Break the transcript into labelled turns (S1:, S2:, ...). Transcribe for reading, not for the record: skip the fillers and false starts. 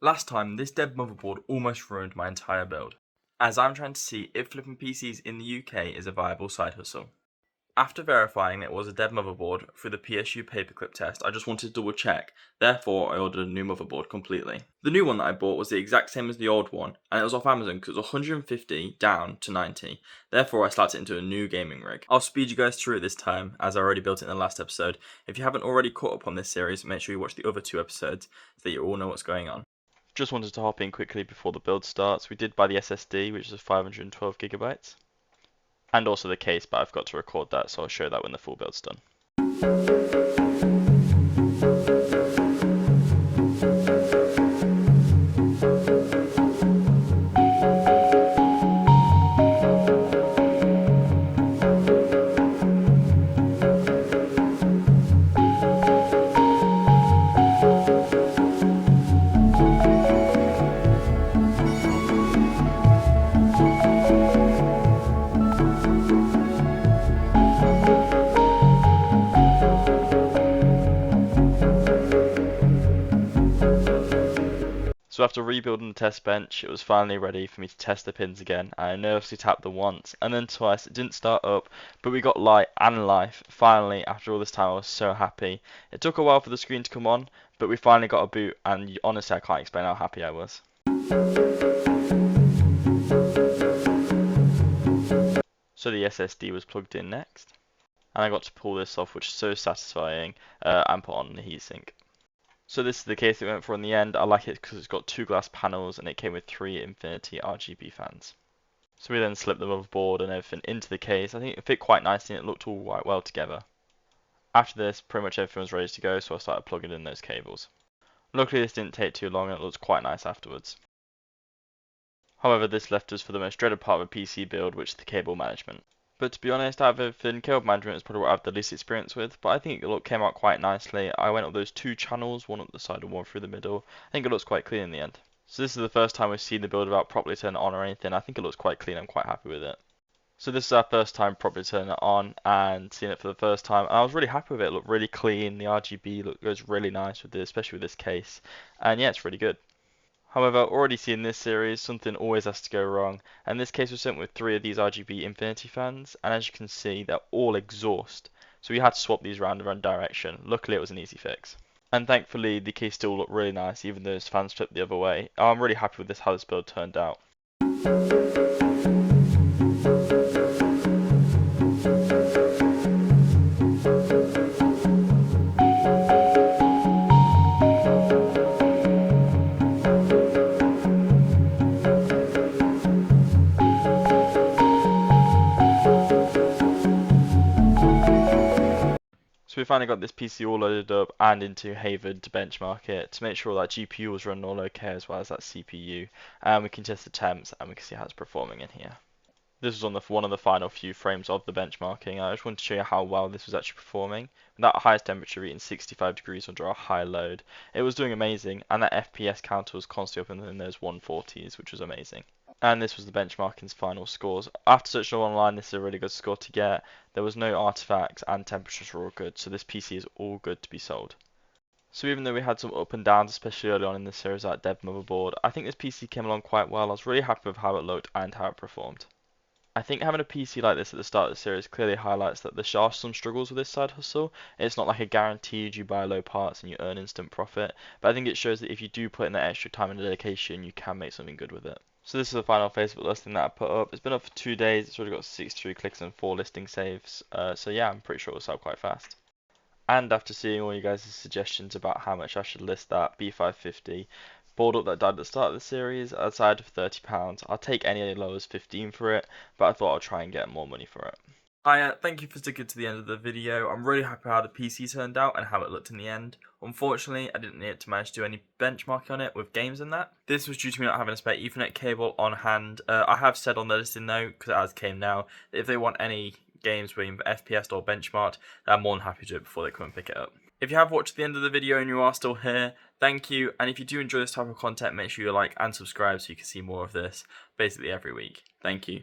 S1: Last time, this dead motherboard almost ruined my entire build, as I'm trying to see if flipping PCs in the UK is a viable side hustle. After verifying it was a dead motherboard through the PSU paperclip test, I just wanted to double check, therefore I ordered a new motherboard completely. The new one that I bought was the exact same as the old one, and it was off Amazon because it was 150 down to 90, therefore I slapped it into a new gaming rig. I'll speed you guys through it this time, as I already built it in the last episode. If you haven't already caught up on this series, make sure you watch the other two episodes so that you all know what's going on.
S2: Just wanted to hop in quickly before the build starts. We did buy the SSD, which is 512 gigabytes, and also the case, but I've got to record that, so I'll show that when the full build's done. So after rebuilding the test bench, it was finally ready for me to test the pins again. I nervously tapped them once and then twice. It didn't start up, but we got light and life. Finally, after all this time, I was so happy. It took a while for the screen to come on, but we finally got a boot, and honestly, I can't explain how happy I was. So the SSD was plugged in next, and I got to pull this off, which is so satisfying, and put on the heatsink. So this is the case that we went for in the end. I like it because it's got two glass panels and it came with 3 Infinity RGB fans. So we then slipped the motherboard and everything into the case. I think it fit quite nicely and it looked all quite well together. After this, pretty much everything was ready to go, so I started plugging in those cables. Luckily this didn't take too long and it looked quite nice afterwards. However, this left us for the most dreaded part of a PC build, which is the cable management. But to be honest, out of everything, cable management is probably what I have the least experience with, but I think it came out quite nicely. I went up those 2 channels, one up the side and one through the middle. I think it looks quite clean in the end. So this is the first time we've seen the build without properly turning it on or anything. I think it looks quite clean. I'm quite happy with it. So this is our first time properly turning it on and seeing it for the first time. And I was really happy with it. It looked really clean. The RGB goes really nice with this, especially with this case. And yeah, it's really good. However, already seen this series, something always has to go wrong, and this case was sent with 3 of these RGB Infinity fans, and as you can see, they're all exhaust, so we had to swap these around the run direction. Luckily it was an easy fix. And thankfully the case still looked really nice, even though those fans flipped the other way. I'm really happy with this, how this build turned out. So we finally got this PC all loaded up and into Haven to benchmark it to make sure that GPU was running all okay as well as that CPU, and we can test the temps and we can see how it's performing in here. This was on one of the final few frames of the benchmarking. I just wanted to show you how well this was actually performing. With that highest temperature reading 65 degrees under a high load, it was doing amazing, and that FPS counter was constantly up in those 140s, which was amazing. And this was the benchmarking's final scores. After searching online, this is a really good score to get. There was no artifacts and temperatures were all good, so this PC is all good to be sold. So even though we had some up and downs, especially early on in the series like dead motherboard, I think this PC came along quite well. I was really happy with how it looked and how it performed. I think having a PC like this at the start of the series clearly highlights that there are some struggles with this side hustle. It's not like a guaranteed you buy low parts and you earn instant profit, but I think it shows that if you do put in that extra time and dedication, you can make something good with it. So this is the final Facebook listing that I put up. It's been up for 2 days. It's already got 63 clicks and 4 listing saves. So yeah, I'm pretty sure it'll sell quite fast. And after seeing all you guys' suggestions about how much I should list that B550 board up that died at the start of the series, outside of £30, I'll take any low as 15 for it, but I thought I'd try and get more money for it.
S1: Thank you for sticking to the end of the video. I'm really happy how the PC turned out and how it looked in the end. Unfortunately, I didn't need to manage to do any benchmarking on it with games and that. This was due to me not having a spare Ethernet cable on hand. I have said on the listing though, because it has came now, that if they want any games being FPS or benchmarked, I'm more than happy to do it before they come and pick it up. If you have watched the end of the video and you are still here, thank you. And if you do enjoy this type of content, make sure you like and subscribe so you can see more of this basically every week. Thank you.